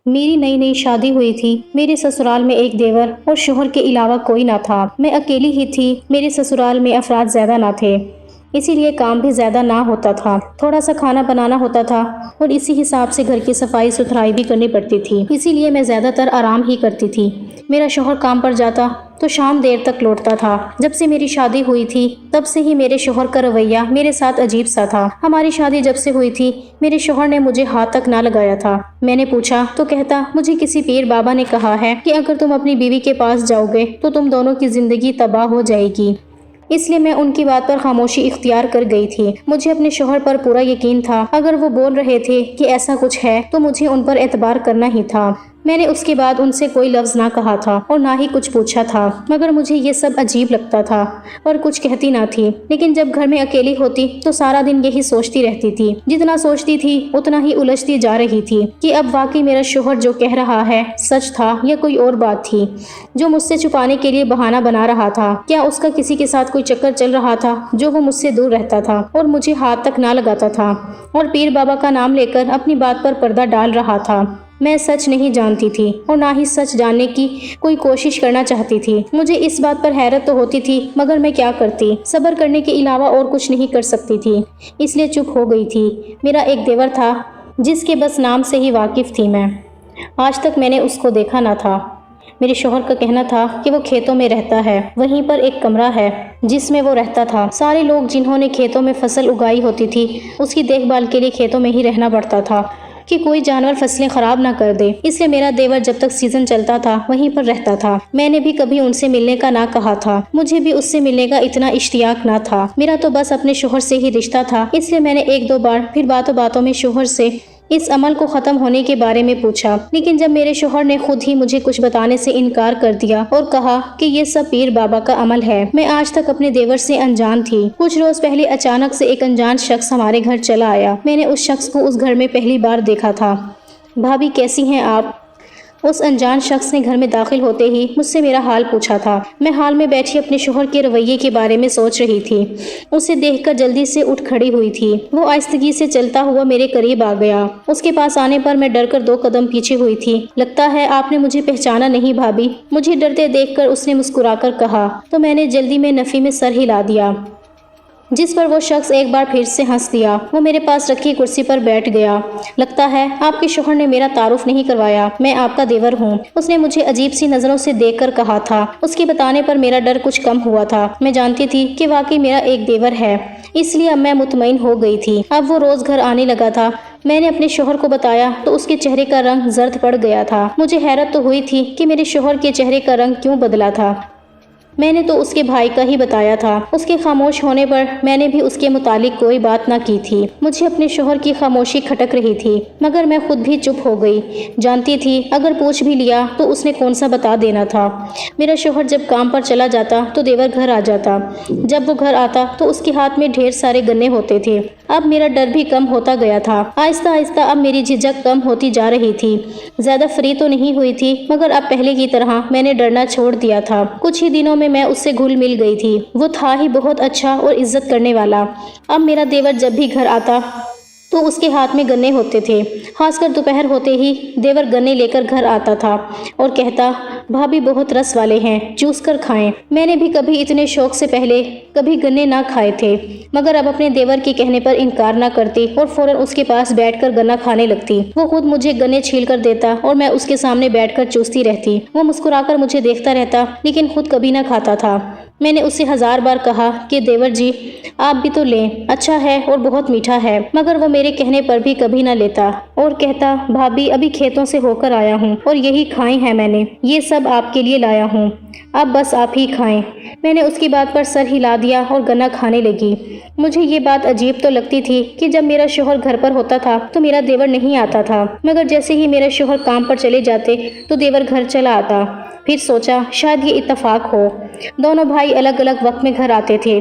میری نئی نئی شادی ہوئی تھی۔ میرے سسرال میں ایک دیور اور شوہر کے علاوہ کوئی نہ تھا۔ میں اکیلی ہی تھی۔ میرے سسرال میں افراد زیادہ نہ تھے، اسی لیے کام بھی زیادہ نہ ہوتا تھا۔ تھوڑا سا کھانا بنانا ہوتا تھا اور اسی حساب سے گھر کی صفائی ستھرائی بھی کرنی پڑتی تھی، اسی لیے میں زیادہ تر آرام ہی کرتی تھی۔ میرا شوہر کام پر جاتا تو شام دیر تک لوٹتا تھا۔ جب سے میری شادی ہوئی تھی تب سے ہی میرے شوہر کا رویہ میرے ساتھ عجیب سا تھا۔ ہماری شادی جب سے ہوئی تھی میرے شوہر نے مجھے ہاتھ تک نہ لگایا تھا۔ میں نے پوچھا تو کہتا، مجھے کسی پیر بابا نے کہا ہے کہ اگر تم اپنی بیوی کے پاس جاؤ گے تو تم دونوں کی زندگی تباہ ہو جائے گی، اس لیے میں ان کی بات پر خاموشی اختیار کر گئی تھی۔ مجھے اپنے شوہر پر پورا یقین تھا، اگر وہ بول رہے تھے کہ ایسا کچھ ہے تو مجھے ان پر اعتبار کرنا ہی تھا۔ میں نے اس کے بعد ان سے کوئی لفظ نہ کہا تھا اور نہ ہی کچھ پوچھا تھا، مگر مجھے یہ سب عجیب لگتا تھا اور کچھ کہتی نہ تھی۔ لیکن جب گھر میں اکیلی ہوتی تو سارا دن یہی سوچتی رہتی تھی۔ جتنا سوچتی تھی اتنا ہی الجھتی جا رہی تھی کہ اب واقعی میرا شوہر جو کہہ رہا ہے سچ تھا یا کوئی اور بات تھی جو مجھ سے چھپانے کے لیے بہانہ بنا رہا تھا۔ کیا اس کا کسی کے ساتھ کوئی چکر چل رہا تھا جو وہ مجھ سے دور رہتا تھا اور مجھے ہاتھ تک نہ لگاتا تھا اور پیر بابا کا نام لے کر اپنی بات پر پردہ ڈال رہا تھا؟ میں سچ نہیں جانتی تھی اور نہ ہی سچ جاننے کی کوئی کوشش کرنا چاہتی تھی۔ مجھے اس بات پر حیرت تو ہوتی تھی مگر میں کیا کرتی؟ صبر کرنے کے علاوہ اور کچھ نہیں کر سکتی تھی، اس لیے چپ ہو گئی تھی۔ میرا ایک دیور تھا جس کے بس نام سے ہی واقف تھی میں، آج تک میں نے اس کو دیکھا نہ تھا۔ میرے شوہر کا کہنا تھا کہ وہ کھیتوں میں رہتا ہے، وہیں پر ایک کمرہ ہے جس میں وہ رہتا تھا۔ سارے لوگ جنہوں نے کھیتوں میں فصل اگائی ہوتی تھی اس کی دیکھ بھال کے لیے کھیتوں میں ہی رہنا پڑتا تھا کہ کوئی جانور فصلیں خراب نہ کر دے، اس لیے میرا دیور جب تک سیزن چلتا تھا وہیں پر رہتا تھا۔ میں نے بھی کبھی ان سے ملنے کا نہ کہا تھا، مجھے بھی اس سے ملنے کا اتنا اشتیاق نہ تھا۔ میرا تو بس اپنے شوہر سے ہی رشتہ تھا، اس لیے میں نے ایک دو بار پھر باتوں باتوں میں شوہر سے اس عمل کو ختم ہونے کے بارے میں پوچھا، لیکن جب میرے شوہر نے خود ہی مجھے کچھ بتانے سے انکار کر دیا اور کہا کہ یہ سب پیر بابا کا عمل ہے، میں آج تک اپنے دیور سے انجان تھی۔ کچھ روز پہلے اچانک سے ایک انجان شخص ہمارے گھر چلا آیا۔ میں نے اس شخص کو اس گھر میں پہلی بار دیکھا تھا۔ بھابی کیسی ہیں آپ؟ اس انجان شخص نے گھر میں داخل ہوتے ہی مجھ سے میرا حال پوچھا تھا۔ میں حال میں بیٹھی اپنے شوہر کے رویے کے بارے میں سوچ رہی تھی۔ اسے دیکھ کر جلدی سے اٹھ کھڑی ہوئی تھی۔ وہ آہستگی سے چلتا ہوا میرے قریب آ گیا۔ اس کے پاس آنے پر میں ڈر کر 2 قدم پیچھے ہوئی تھی۔ لگتا ہے آپ نے مجھے پہچانا نہیں بھابی، مجھے ڈرتے دیکھ کر اس نے مسکرا کر کہا، تو میں نے جلدی میں نفی میں سر ہلا دیا، جس پر وہ شخص ایک بار پھر سے ہنس دیا۔ وہ میرے پاس رکھی کرسی پر بیٹھ گیا۔ لگتا ہے آپ کے شوہر نے میرا تعارف نہیں کروایا، میں آپ کا دیور ہوں، اس نے مجھے عجیب سی نظروں سے دیکھ کر کہا تھا۔ اس کے بتانے پر میرا ڈر کچھ کم ہوا تھا۔ میں جانتی تھی کہ واقعی میرا ایک دیور ہے، اس لیے اب میں مطمئن ہو گئی تھی۔ اب وہ روز گھر آنے لگا تھا۔ میں نے اپنے شوہر کو بتایا تو اس کے چہرے کا رنگ زرد پڑ گیا تھا۔ مجھے حیرت تو ہوئی تھی کہ میرے شوہر کے چہرے کا رنگ کیوں بدلا تھا۔ میں نے تو اس کے بھائی کا ہی بتایا تھا۔ اس کے خاموش ہونے پر میں نے بھی اس کے متعلق کوئی بات نہ کی تھی۔ مجھے اپنے شوہر کی خاموشی کھٹک رہی تھی مگر میں خود بھی چپ ہو گئی۔ جانتی تھی اگر پوچھ بھی لیا تو اس نے کون سا بتا دینا تھا۔ میرا شوہر جب کام پر چلا جاتا تو دیور گھر آ جاتا۔ جب وہ گھر آتا تو اس کے ہاتھ میں ڈھیر سارے گنے ہوتے تھے۔ اب میرا ڈر بھی کم ہوتا گیا تھا۔ آہستہ آہستہ اب میری جھجک کم ہوتی جا رہی تھی۔ زیادہ فری تو نہیں ہوئی تھی مگر اب پہلے کی طرح میں نے ڈرنا چھوڑ دیا تھا۔ کچھ ہی دنوں میں اس سے گھل مل گئی تھی۔ وہ تھا ہی بہت اچھا اور عزت کرنے والا۔ اب میرا دیور جب بھی گھر آتا تو اس کے ہاتھ میں گنے ہوتے تھے۔ خاص کر دوپہر ہوتے ہی دیور گنے لے کر گھر آتا تھا اور کہتا، بھابی بہت رس والے ہیں، چوس کر کھائیں۔ میں نے بھی کبھی اتنے شوق سے پہلے کبھی گنے نہ کھائے تھے مگر اب اپنے دیور کے کہنے پر انکار نہ کرتی اور فوراً اس کے پاس بیٹھ کر گنا کھانے لگتی۔ وہ خود مجھے گنے چھیل کر دیتا اور میں اس کے سامنے بیٹھ کر چوستی رہتی۔ وہ مسکرا کر مجھے دیکھتا رہتا لیکن خود کبھی نہ کھاتا تھا۔ میں نے اسے 1000 بار کہا کہ دیور جی آپ بھی تو لیں، اچھا ہے اور بہت میٹھا ہے، مگر وہ میرے کہنے پر بھی کبھی نہ لیتا اور کہتا، بھابی ابھی کھیتوں سے ہو کر آیا ہوں اور یہی کھائے ہیں میں نے، یہ سب آپ کے لیے لایا ہوں، اب بس آپ ہی کھائیں۔ میں نے اس کی بات پر سر ہلا دیا اور گنا کھانے لگی۔ مجھے یہ بات عجیب تو لگتی تھی کہ جب میرا شوہر گھر پر ہوتا تھا تو میرا دیور نہیں آتا تھا، مگر جیسے ہی میرے شوہر کام پر چلے جاتے تو دیور گھر چلا آتا۔ پھر سوچا شاید یہ اتفاق ہو، دونوں بھائی الگ الگ وقت میں گھر آتے تھے،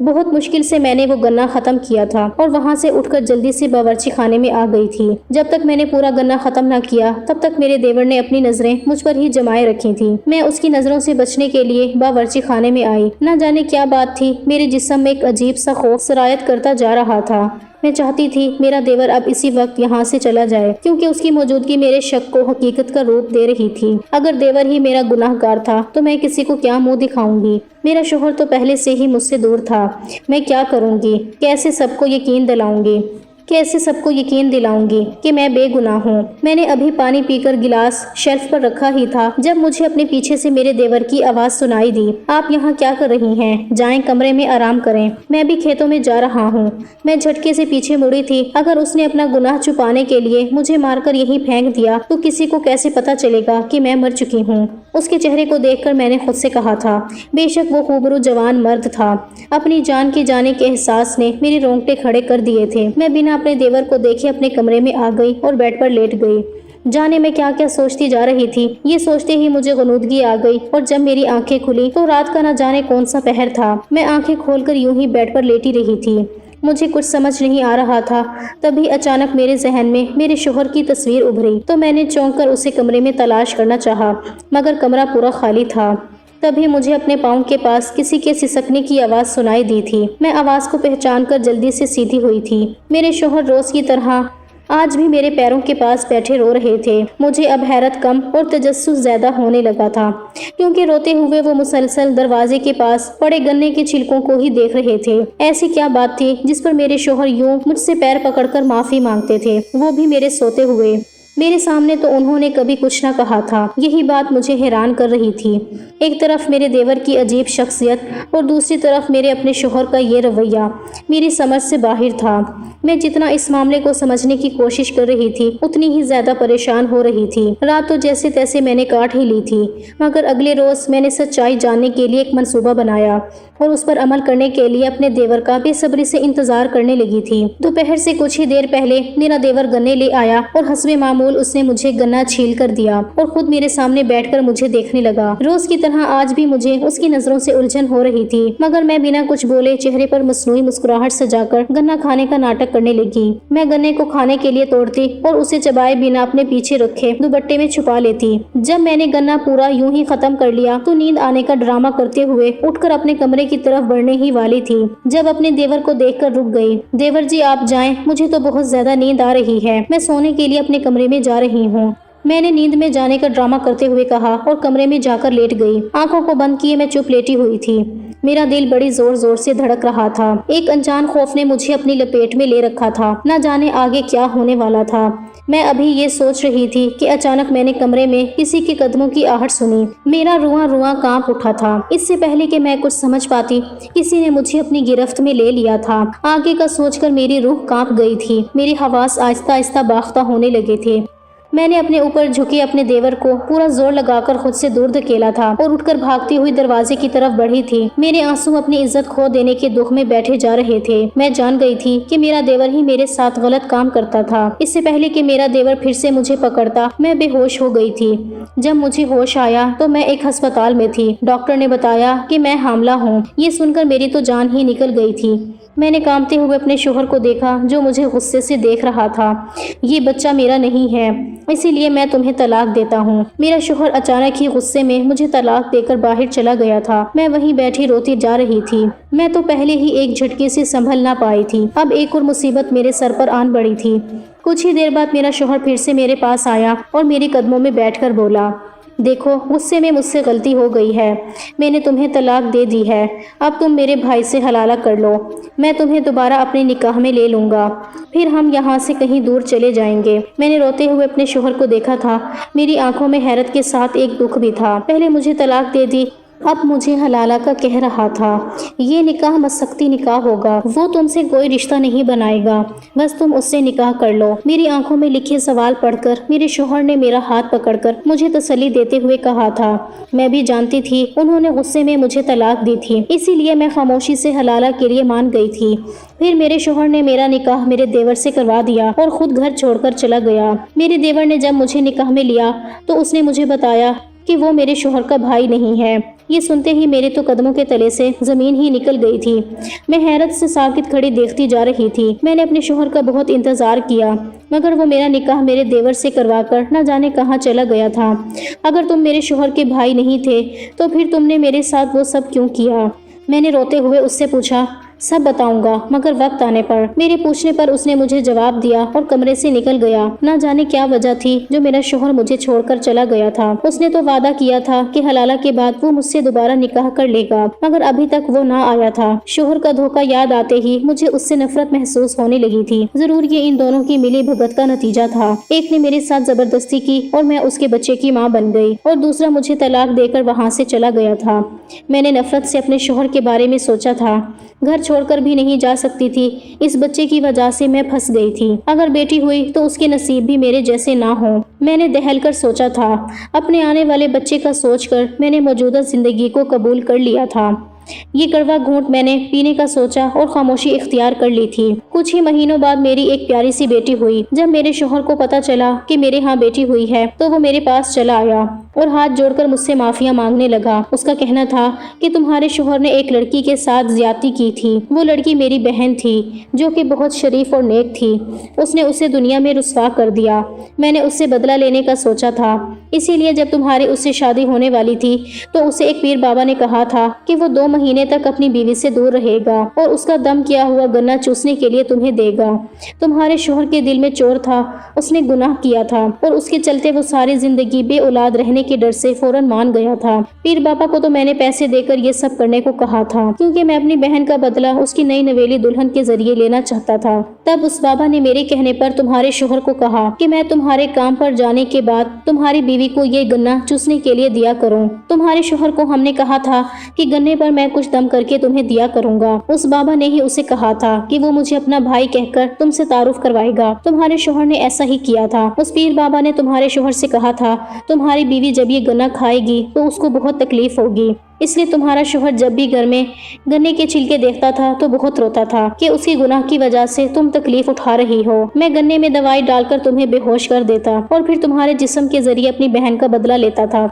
بہت مشکل سے میں نے وہ گنا ختم کیا تھا اور وہاں سے اٹھ کر جلدی سے باورچی خانے میں آ گئی تھی۔ جب تک میں نے پورا گنا ختم نہ کیا تب تک میرے دیور نے اپنی نظریں مجھ پر ہی جمائے رکھی تھی۔ میں اس کی نظروں سے بچنے کے لیے باورچی خانے میں آئی۔ نہ جانے کیا بات تھی، میرے جسم میں ایک عجیب سا خوف سرایت کرتا جا رہا تھا۔ میں چاہتی تھی میرا دیور اب اسی وقت یہاں سے چلا جائے، کیونکہ اس کی موجودگی میرے شک کو حقیقت کا روپ دے رہی تھی۔ اگر دیور ہی میرا گناہ گار تھا تو میں کسی کو کیا منہ دکھاؤں گی؟ میرا شوہر تو پہلے سے ہی مجھ سے دور تھا۔ میں کیا کروں گی؟ کیسے سب کو یقین دلاؤں گی کہ میں بے گناہ ہوں؟ میں نے ابھی پانی پی کر گلاس شیلف پر رکھا ہی تھا جب مجھے اپنے پیچھے سے میرے دیور کی آواز سنائی دی۔ آپ یہاں کیا کر رہی ہیں؟ جائیں کمرے میں آرام کریں، میں بھی کھیتوں میں جا رہا ہوں۔ میں جھٹکے سے پیچھے مڑی تھی۔ اگر اس نے اپنا گناہ چھپانے کے لیے مجھے مار کر یہیں پھینک دیا تو کسی کو کیسے پتا چلے گا کہ میں مر چکی ہوں؟ اس کے چہرے کو دیکھ کر میں نے خود سے کہا تھا، بے شک وہ خوبرو جوان مرد تھا۔ اپنی جان کے جانے کے احساس نے میرے رونگٹے کھڑے کر دیے تھے۔ میں بنا اپنے دیور کو دیکھے اپنے کمرے میں آ گئی اور بیڈ پر لیٹ گئی۔ جانے میں کیا کیا سوچتی جا رہی تھی، یہ سوچتے ہی مجھے غنودگی آ گئی، اور جب میری آنکھیں کھلی تو رات کا نہ جانے کون سا پہر تھا۔ میں آنکھیں کھول کر یوں ہی بیڈ پر لیٹی رہی تھی۔ مجھے کچھ سمجھ نہیں آ رہا تھا۔ تبھی اچانک میرے ذہن میں میرے شوہر کی تصویر ابھری تو میں نے چونک کر اسے کمرے میں تلاش کرنا چاہا، مگر کمرہ پورا خالی تھا۔ تبھی مجھے اپنے پاؤں کے پاس کسی کے سسکنے کی آواز سنائی دی تھی۔ میں آواز کو پہچان کر جلدی سے سیدھی ہوئی تھی۔ میرے شوہر روز کی طرح آج بھی میرے پیروں کے پاس بیٹھے رو رہے تھے۔ مجھے اب حیرت کم اور تجسس زیادہ ہونے لگا تھا، کیونکہ روتے ہوئے وہ مسلسل دروازے کے پاس پڑے گنے کے چھلکوں کو ہی دیکھ رہے تھے۔ ایسی کیا بات تھی جس پر میرے شوہر یوں مجھ سے پیر پکڑ کر معافی مانگتے تھے، وہ بھی میرے سوتے ہوئے؟ میرے سامنے تو انہوں نے کبھی کچھ نہ کہا تھا۔ یہی بات مجھے حیران کر رہی تھی۔ ایک طرف میرے دیور کی عجیب شخصیت اور دوسری طرف میرے اپنے شوہر کا یہ رویہ میری سمجھ سے باہر تھا۔ میں جتنا اس معاملے کو سمجھنے کی کوشش کر رہی تھی اتنی ہی زیادہ پریشان ہو رہی تھی۔ رات تو جیسے تیسے میں نے کاٹ ہی لی تھی، مگر اگلے روز میں نے سچائی جاننے کے لیے ایک منصوبہ بنایا اور اس پر عمل کرنے کے لیے اپنے دیور کا بے صبری سے انتظار کرنے لگی تھی۔ دوپہر سے کچھ ہی دیر پہلے میرا دیور گنے لے آیا اور حسب معمول اس نے مجھے گنا چھیل کر دیا اور خود میرے سامنے بیٹھ کر مجھے دیکھنے لگا۔ روز کی طرح آج بھی مجھے اس کی نظروں سے الجھن ہو رہی تھی، مگر میں بنا کچھ بولے چہرے پر مصنوعی مسکراہٹ سجا کر گنا کھانے کا ناٹک کرنے لگی۔ میں گنے کو کھانے کے لیے توڑتی اور اسے چبائے بنا اپنے پیچھے رکھے دوپٹے میں چھپا لیتی۔ جب میں نے گنا پورا یوں ہی ختم کر لیا تو نیند آنے کا ڈرامہ کرتے ہوئے اٹھ کر اپنے کمرے کی طرف بڑھنے ہی والی تھی، جب اپنے دیور کو دیکھ کر رک گئی۔ دیور جی آپ جائیں، مجھے تو بہت زیادہ نیند آ رہی ہے، میں سونے کے لیے اپنے کمرے میں جا رہی ہوں۔ میں نے نیند میں جانے کا ڈرامہ کرتے ہوئے کہا اور کمرے میں جا کر لیٹ گئی۔ آنکھوں کو بند کیے میں چپ لیٹی ہوئی تھی۔ میرا دل بڑی زور زور سے دھڑک رہا تھا۔ ایک انجان خوف نے مجھے اپنی لپیٹ میں لے رکھا تھا، نہ جانے آگے کیا ہونے والا تھا۔ میں ابھی یہ سوچ رہی تھی کہ اچانک میں نے کمرے میں کسی کے قدموں کی آہٹ سنی۔ میرا رواں رواں کانپ اٹھا تھا۔ اس سے پہلے کہ میں کچھ سمجھ پاتی کسی نے مجھے اپنی گرفت میں لے لیا تھا۔ آگے کا سوچ کر میری روح کانپ گئی تھی، میری حواس آہستہ آہستہ باختہ ہونے لگے تھے۔ میں نے اپنے اوپر جھکے اپنے دیور کو پورا زور لگا کر خود سے دور دھکیلا تھا اور اٹھ کر بھاگتی ہوئی دروازے کی طرف بڑھی تھی۔ میرے آنسو اپنی عزت کھو دینے کے دکھ میں بیٹھے جا رہے تھے۔ میں جان گئی تھی کہ میرا دیور ہی میرے ساتھ غلط کام کرتا تھا۔ اس سے پہلے کہ میرا دیور پھر سے مجھے پکڑتا میں بے ہوش ہو گئی تھی۔ جب مجھے ہوش آیا تو میں ایک ہسپتال میں تھی۔ ڈاکٹر نے بتایا کہ میں حاملہ ہوں۔ یہ سن کر میری تو جان ہی نکل گئی تھی۔ میں نے کانپتے ہوئے اپنے شوہر کو دیکھا جو مجھے غصے سے دیکھ رہا تھا۔ یہ بچہ میرا نہیں ہے، اسی لیے میں تمہیں طلاق دیتا ہوں۔ میرا شوہر اچانک ہی غصے میں مجھے طلاق دے کر باہر چلا گیا تھا۔ میں وہیں بیٹھی روتی جا رہی تھی۔ میں تو پہلے ہی ایک جھٹکے سے سنبھل نہ پائی تھی، اب ایک اور مصیبت میرے سر پر آن پڑی تھی۔ کچھ ہی دیر بعد میرا شوہر پھر سے میرے پاس آیا اور میرے قدموں میں بیٹھ کر بولا، دیکھو غصے میں مجھ سے غلطی ہو گئی ہے، میں نے تمہیں طلاق دے دی ہے، اب تم میرے بھائی سے حلالہ کر لو، میں تمہیں دوبارہ اپنے نکاح میں لے لوں گا، پھر ہم یہاں سے کہیں دور چلے جائیں گے۔ میں نے روتے ہوئے اپنے شوہر کو دیکھا تھا، میری آنکھوں میں حیرت کے ساتھ ایک دکھ بھی تھا۔ پہلے مجھے طلاق دے دی، اب مجھے حلالہ کا کہہ رہا تھا۔ یہ نکاح مسختی نکاح ہوگا، وہ تم سے کوئی رشتہ نہیں بنائے گا، بس تم اس سے نکاح کر لو۔ میری آنکھوں میں لکھے سوال پڑھ کر میرے شوہر نے میرا ہاتھ پکڑ کر مجھے تسلی دیتے ہوئے کہا تھا، میں بھی جانتی تھی انہوں نے غصے میں مجھے طلاق دی تھی، اسی لیے میں خاموشی سے حلالہ کے لیے مان گئی تھی۔ پھر میرے شوہر نے میرا نکاح میرے دیور سے کروا دیا اور خود گھر چھوڑ کر چلا گیا۔ میرے دیور نے جب مجھے نکاح میں لیا تو اس نے مجھے بتایا کہ وہ میرے شوہر کا بھائی نہیں ہے، یہ سنتے ہی میرے تو قدموں کے تلے سے زمین ہی نکل گئی تھی۔ میں حیرت سے ساکت کھڑی دیکھتی جا رہی تھی۔ میں نے اپنے شوہر کا بہت انتظار کیا، مگر وہ میرا نکاح میرے دیور سے کروا کر نہ جانے کہاں چلا گیا تھا۔ اگر تم میرے شوہر کے بھائی نہیں تھے تو پھر تم نے میرے ساتھ وہ سب کیوں کیا؟ میں نے روتے ہوئے اس سے پوچھا۔ سب بتاؤں گا، مگر وقت آنے پر۔ میرے پوچھنے پر اس نے مجھے جواب دیا اور کمرے سے نکل گیا۔ نہ جانے کیا وجہ تھی جو میرا شوہر مجھے چھوڑ کر چلا گیا تھا۔ اس نے تو وعدہ کیا تھا کہ حلالہ کے بعد وہ مجھ سے دوبارہ نکاح کر لے گا، مگر ابھی تک وہ نہ آیا تھا۔ شوہر کا دھوکہ یاد آتے ہی مجھے اس سے نفرت محسوس ہونے لگی تھی۔ ضرور یہ ان دونوں کی ملی بھگت کا نتیجہ تھا۔ ایک نے میرے ساتھ زبردستی کی اور میں اس کے بچے کی ماں بن گئی، اور دوسرا مجھے طلاق دے کر وہاں سے چلا گیا تھا۔ میں نے نفرت سے اپنے شوہر کے بارے میں سوچا تھا۔ گھر چھوڑ کر بھی نہیں جا سکتی تھی، اس بچے کی وجہ سے میں پھنس گئی تھی۔ اگر بیٹی ہوئی تو اس کے نصیب بھی میرے جیسے نہ ہوں۔ میں نے دہل کر سوچا تھا۔ اپنے آنے والے بچے کا سوچ کر میں نے موجودہ زندگی کو قبول کر لیا تھا۔ یہ کڑوا گھونٹ میں نے پینے کا سوچا اور خاموشی اختیار کر لی تھی۔ کچھ ہی مہینوں بعد میری ایک پیاری سی بیٹی ہوئی۔ جب میرے شوہر کو پتا چلا کہ میرے ہاں بیٹی ہوئی ہے تو وہ میرے پاس چلا آیا اور ہاتھ جوڑ کر مجھ سے معافیاں مانگنے لگا۔ اس کا کہنا تھا کہ تمہارے شوہر نے ایک لڑکی کے ساتھ زیادتی کی تھی۔ وہ لڑکی میری بہن تھی جو کہ بہت شریف اور نیک تھی۔ اس نے اسے دنیا میں رسوا کر دیا۔ میں نے اس سے بدلہ لینے کا سوچا تھا، اسی لیے جب تمہاری اس سے شادی ہونے والی تھی تو اسے ایک پیر بابا نے کہا تھا کہ وہ 2 مہینے تک اپنی بیوی سے دور رہے گا اور اس کا دم کیا ہوا گنا چوسنے کے لیے تمہیں دے گا۔ تمہارے شوہر کے دل میں چور تھا، اس نے گناہ کیا تھا اور اس کے چلتے وہ ساری زندگی بے اولاد رہنے کے ڈر سے فوراً مان گیا تھا۔ پیر بابا کو تو میں نے پیسے دے کر یہ سب کرنے کو کہا تھا، کیونکہ میں اپنی بہن کا بدلہ اس کی نئی نویلی دلہن کے ذریعے لینا چاہتا تھا۔ تب اس بابا نے میرے کہنے پر تمہارے شوہر کو کہا کہ میں تمہارے کام پر جانے کے بعد تمہاری بیوی کو یہ گنا چوسنے کے لیے دیا کروں۔ تمہارے شوہر کو ہم نے کہا تھا کہ گنے پر میں کچھ دم کر کے تمہیں دیا کروں گا۔ اس بابا نے ہی اسے کہا تھا کہ وہ مجھے اپنا بھائی کہہ کر تم سے تعارف کروائے گا۔ تمہارے شوہر نے ایسا ہی کیا تھا۔ اس پیر بابا نے تمہارے شوہر سے کہا تھا تمہاری بیوی جب یہ گنا کھائے گی تو اس کو بہت تکلیف ہوگی، اس لیے تمہارا شوہر جب بھی گھر میں گنے کے چھلکے دیکھتا تھا تو بہت روتا تھا کہ اس کے گناہ کی وجہ سے تم تکلیف اٹھا رہی ہو۔ میں گنے میں دوائی ڈال کر تمہیں بے ہوش کر دیتا اور پھر تمہارے جسم کے ذریعے اپنی بہن کا بدلہ لیتا تھا۔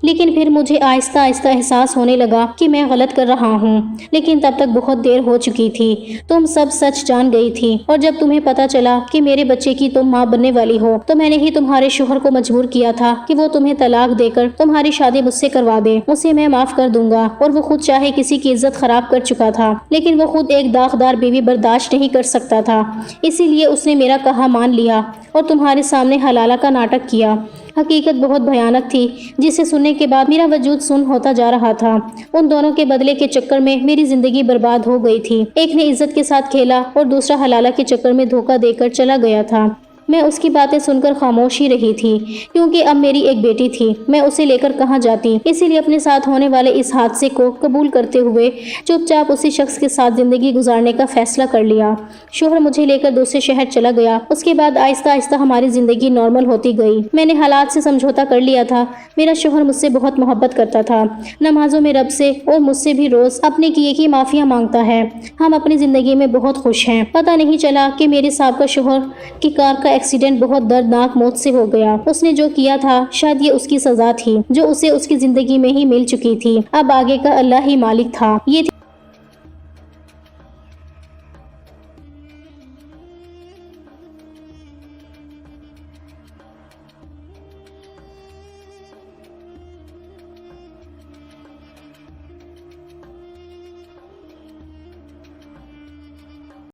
لیکن پھر مجھے آہستہ آہستہ احساس ہونے لگا کہ میں غلط کر رہا ہوں، لیکن تب تک بہت دیر ہو چکی تھی۔ تم سب سچ جان گئی تھی، اور جب تمہیں پتا چلا کہ میرے بچے کی تم ماں بننے والی ہو تو میں نے ہی تمہارے شوہر کو مجبور کیا تھا کہ وہ تمہیں طلاق دے کر تمہاری شادی مجھ سے کروا دے۔ اسے میں معاف کر دوں گا، اور وہ خود چاہے کسی کی عزت خراب کر چکا تھا، لیکن وہ خود ایک داغدار بیوی برداشت نہیں کر سکتا تھا، اسی لیے اس نے میرا کہا مان لیا اور تمہارے سامنے حلالہ کا ناٹک کیا۔ حقیقت بہت بھیانک تھی، جسے سننے کے بعد میرا وجود سن ہوتا جا رہا تھا۔ ان دونوں کے بدلے کے چکر میں میری زندگی برباد ہو گئی تھی۔ ایک نے عزت کے ساتھ کھیلا اور دوسرا حلالہ کے چکر میں دھوکہ دے کر چلا گیا تھا۔ میں اس کی باتیں سن کر خاموش ہی رہی تھی، کیونکہ اب میری ایک بیٹی تھی، میں اسے لے کر کہاں جاتی۔ اسی لیے اپنے ساتھ ہونے والے اس حادثے کو قبول کرتے ہوئے چپ چاپ اسی شخص کے ساتھ زندگی گزارنے کا فیصلہ کر لیا۔ شوہر مجھے لے کر دوسرے شہر چلا گیا۔ اس کے بعد آہستہ آہستہ ہماری زندگی نارمل ہوتی گئی۔ میں نے حالات سے سمجھوتا کر لیا تھا۔ میرا شوہر مجھ سے بہت محبت کرتا تھا، نمازوں میں رب سے اور مجھ سے بھی روز اپنے کیے کی معافیاں مانگتا ہے۔ ہم اپنی زندگی میں بہت خوش ہیں۔ پتہ نہیں چلا کہ میرے سابقہ شوہر کی کار کا ایکسیڈنٹ بہت دردناک موت سے ہو گیا۔ اس نے جو کیا تھا شاید یہ اس کی سزا تھی جو اسے اس کی زندگی میں ہی مل چکی تھی۔ اب آگے کا اللہ ہی مالک تھا۔ یہ